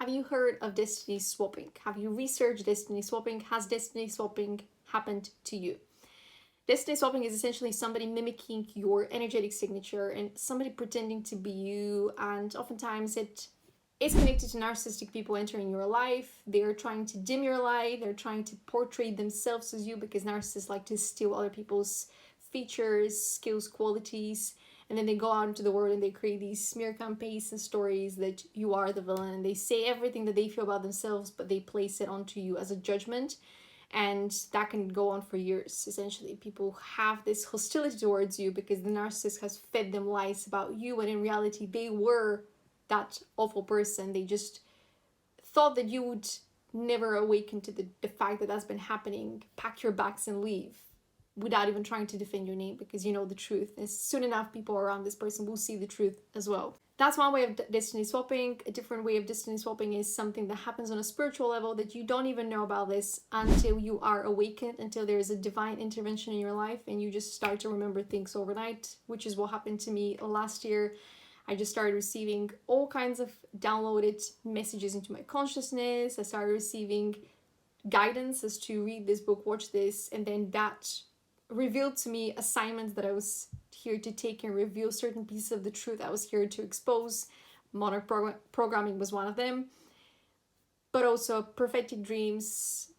Have you heard of destiny swapping? Have you researched destiny swapping? Has destiny swapping happened to you? Destiny swapping is essentially somebody mimicking your energetic signature and somebody pretending to be you, and oftentimes it is connected to narcissistic people entering your life. They're trying to dim your light, they're trying to portray themselves as you, because narcissists like to steal other people's features, skills, qualities, and then they go out into the world and they create these smear campaigns and stories that you are the villain, and they say everything that they feel about themselves, but they place it onto you as a judgment, and that can go on for years. Essentially, people have this hostility towards you because the narcissist has fed them lies about you, when in reality they were that awful person. They just thought that you would never awaken to the fact that that's been happening, pack your bags and leave without even trying to defend your name, because you know the truth. And soon enough, people around this person will see the truth as well. That's one way of destiny swapping. A different way of destiny swapping is something that happens on a spiritual level that you don't even know about this until you are awakened, until there is a divine intervention in your life and you just start to remember things overnight, which is what happened to me last year. I just started receiving all kinds of downloaded messages into my consciousness. I started receiving guidance as to read this book, watch this, and then that revealed to me assignments that I was here to take and reveal certain pieces of the truth I was here to expose. Modern programming was one of them, but also prophetic dreams.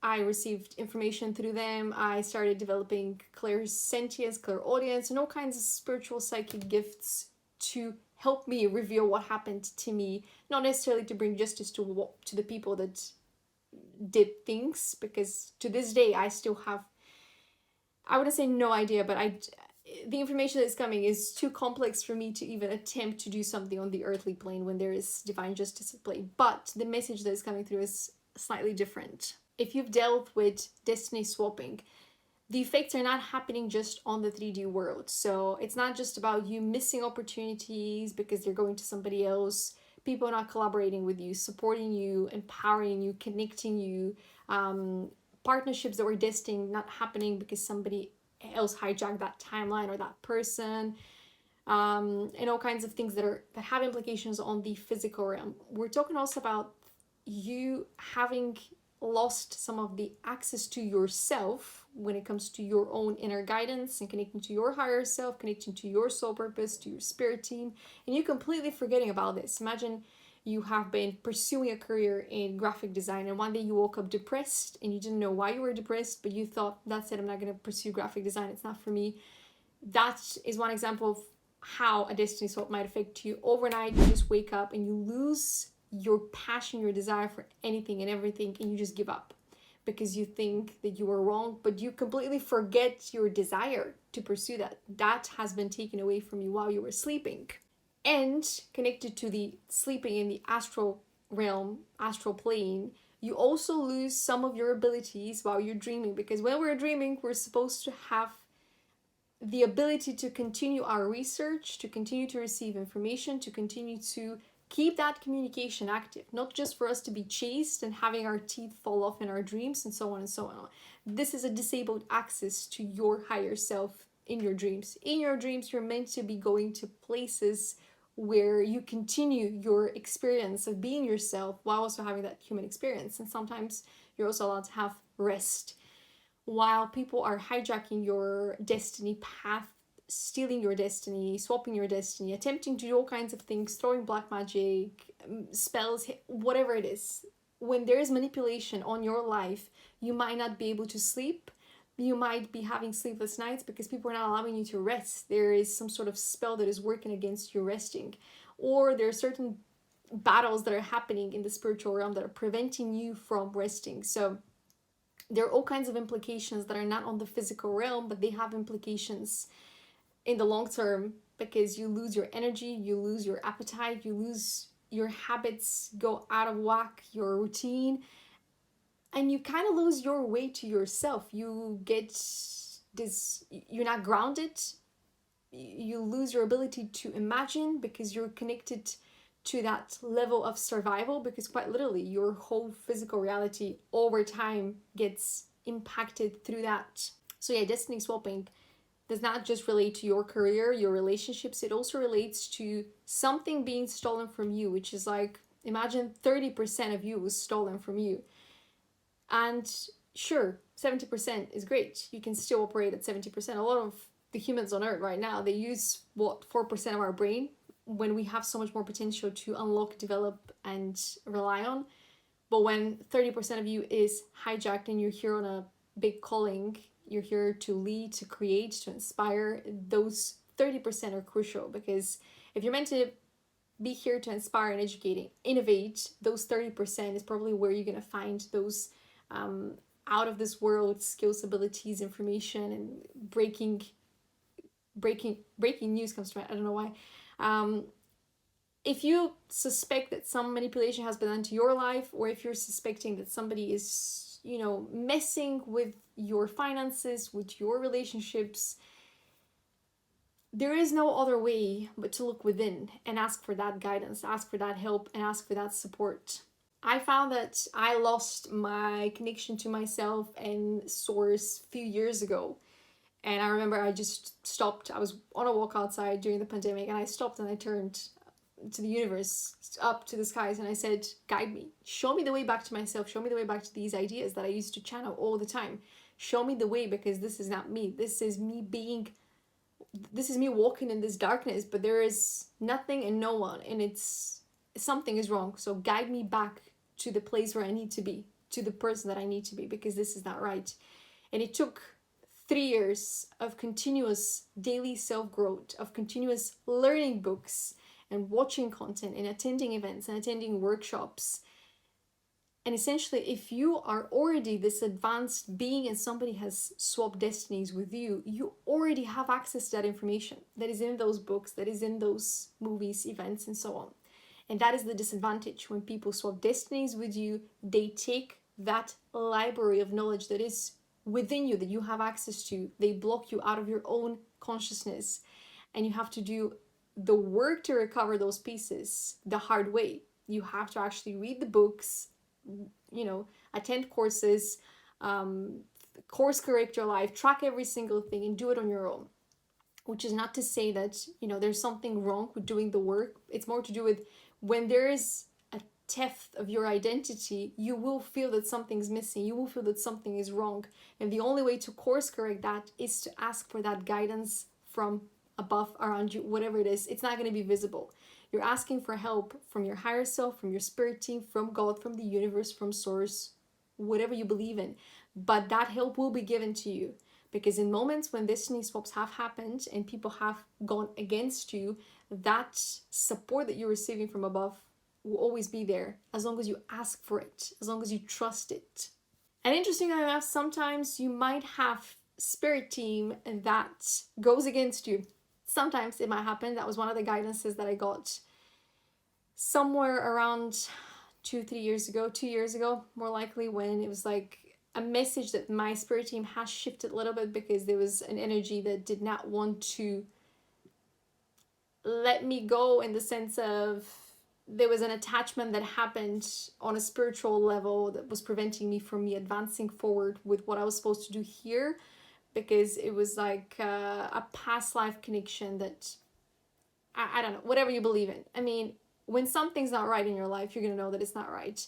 I received information through them. I started developing clairsentience, clairaudience, and all kinds of spiritual psychic gifts to help me reveal what happened to me, not necessarily to bring justice to the people that did things, because to this day I still have, I wouldn't say no idea, but the information that's coming is too complex for me to even attempt to do something on the earthly plane when there is divine justice at play. But the message that is coming through is slightly different. If you've dealt with destiny swapping, the effects are not happening just on the 3D world. So it's not just about you missing opportunities because they're going to somebody else, people not collaborating with you, supporting you, empowering you, connecting you, partnerships that were destined not happening because somebody else hijacked that timeline or that person, and all kinds of things that have implications on the physical realm. We're talking also about you having lost some of the access to yourself when it comes to your own inner guidance and connecting to your higher self, connecting to your soul purpose, to your spirit team, and you completely forgetting about this. Imagine you have been pursuing a career in graphic design and one day you woke up depressed and you didn't know why you were depressed, but you thought, that's it, I'm not going to pursue graphic design, it's not for me. That is one example of how a destiny swap might affect you. Overnight, you just wake up and you lose your passion, your desire for anything and everything, and you just give up because you think that you were wrong, but you completely forget your desire to pursue that. That has been taken away from you while you were sleeping. And connected to the sleeping in the astral realm, astral plane, you also lose some of your abilities while you're dreaming, because when we're dreaming, we're supposed to have the ability to continue our research, to continue to receive information, to continue to keep that communication active, not just for us to be chased and having our teeth fall off in our dreams and so on and so on. This is a disabled access to your higher self in your dreams. In your dreams, you're meant to be going to places where you continue your experience of being yourself while also having that human experience. And sometimes you're also allowed to have rest. While people are hijacking your destiny path, stealing your destiny, swapping your destiny, attempting to do all kinds of things, throwing black magic, spells, whatever it is. When there is manipulation on your life, you might not be able to sleep. You might be having sleepless nights because people are not allowing you to rest. There is some sort of spell that is working against you resting. Or there are certain battles that are happening in the spiritual realm that are preventing you from resting. So there are all kinds of implications that are not on the physical realm, but they have implications in the long term, because you lose your energy, you lose your appetite, you lose your habits, go out of whack, your routine, and you kind of lose your way to yourself. You get this, you're not grounded, you lose your ability to imagine because you're connected to that level of survival, because quite literally your whole physical reality over time gets impacted through that. So yeah, destiny swapping does not just relate to your career, your relationships, it also relates to something being stolen from you, which is like Imagine 30% of you was stolen from you. And sure, 70% is great. You can still operate at 70%. A lot of the humans on Earth right now, they use what, 4% of our brain, when we have so much more potential to unlock, develop, and rely on. But when 30% of you is hijacked and you're here on a big calling, you're here to lead, to create, to inspire, those 30% are crucial, because if you're meant to be here to inspire and educate and innovate, those 30% is probably where you're going to find those out of this world skills, abilities, information, and breaking news comes to mind. I don't know why. If you suspect that some manipulation has been done to your life, or if you're suspecting that somebody is, messing with your finances, with your relationships, there is no other way but to look within and ask for that guidance, ask for that help, and ask for that support. I found that I lost my connection to myself and source a few years ago. And I remember I just stopped. I was on a walk outside during the pandemic, and I stopped and I turned to the universe, up to the skies, and I said, guide me. Show me the way back to myself. Show me the way back to these ideas that I used to channel all the time. Show me the way, because this is not me. This is me walking in this darkness, but there is nothing and no one, and something is wrong. So guide me back to the place where I need to be, to the person that I need to be, because this is not right. And it took 3 years of continuous daily self-growth, of continuous learning books and watching content and attending events and attending workshops. And essentially, if you are already this advanced being and somebody has swapped destinies with you, you already have access to that information that is in those books, that is in those movies, events, and so on. And that is the disadvantage. When people swap destinies with you, they take that library of knowledge that is within you, that you have access to. They block you out of your own consciousness. And you have to do the work to recover those pieces the hard way. You have to actually read the books, attend courses, course correct your life, track every single thing, and do it on your own. Which is not to say that, there's something wrong with doing the work. It's more to do with when there is a theft of your identity, you will feel that something's missing. You will feel that something is wrong. And the only way to course correct that is to ask for that guidance from above, around you, whatever it is. It's not going to be visible. You're asking for help from your higher self, from your spirit team, from God, from the universe, from source, whatever you believe in. But that help will be given to you. Because in moments when destiny swaps have happened and people have gone against you, that support that you're receiving from above will always be there, as long as you ask for it, as long as you trust it. And interestingly enough, sometimes you might have spirit team that goes against you. Sometimes it might happen. That was one of the guidances that I got somewhere around 2 years ago, more likely, when it was like a message that my spirit team has shifted a little bit, because there was an energy that did not want to let me go, in the sense of there was an attachment that happened on a spiritual level that was preventing me from advancing forward with what I was supposed to do here, because it was like a past life connection that I don't know, whatever you believe in. I mean, when something's not right in your life, you're gonna know that it's not right.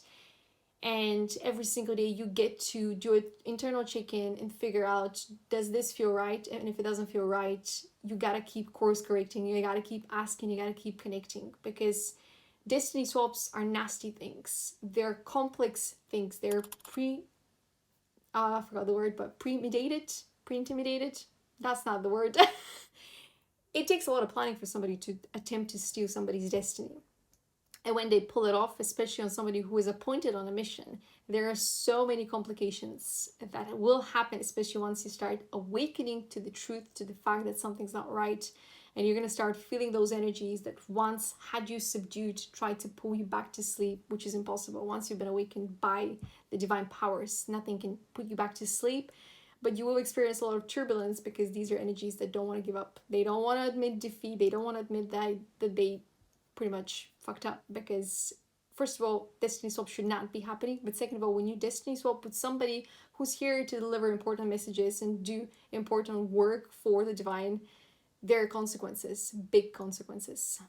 And every single day you get to do an internal check-in and figure out, does this feel right? And if it doesn't feel right, you gotta keep course correcting, you gotta keep asking, you gotta keep connecting, because destiny swaps are nasty things. They're complex things. They're I forgot the word, but pre-intimidated. That's not the word. It takes a lot of planning for somebody to attempt to steal somebody's destiny. And when they pull it off, especially on somebody who is appointed on a mission, there are so many complications that will happen, especially once you start awakening to the truth, to the fact that something's not right. And you're going to start feeling those energies that once had you subdued, try to pull you back to sleep, which is impossible. Once you've been awakened by the divine powers, nothing can put you back to sleep. But you will experience a lot of turbulence, because these are energies that don't want to give up. They don't want to admit defeat. They don't want to admit that they pretty much fucked up, because first of all, destiny swap should not be happening. But second of all, when you destiny swap with somebody who's here to deliver important messages and do important work for the divine, there are consequences, big consequences.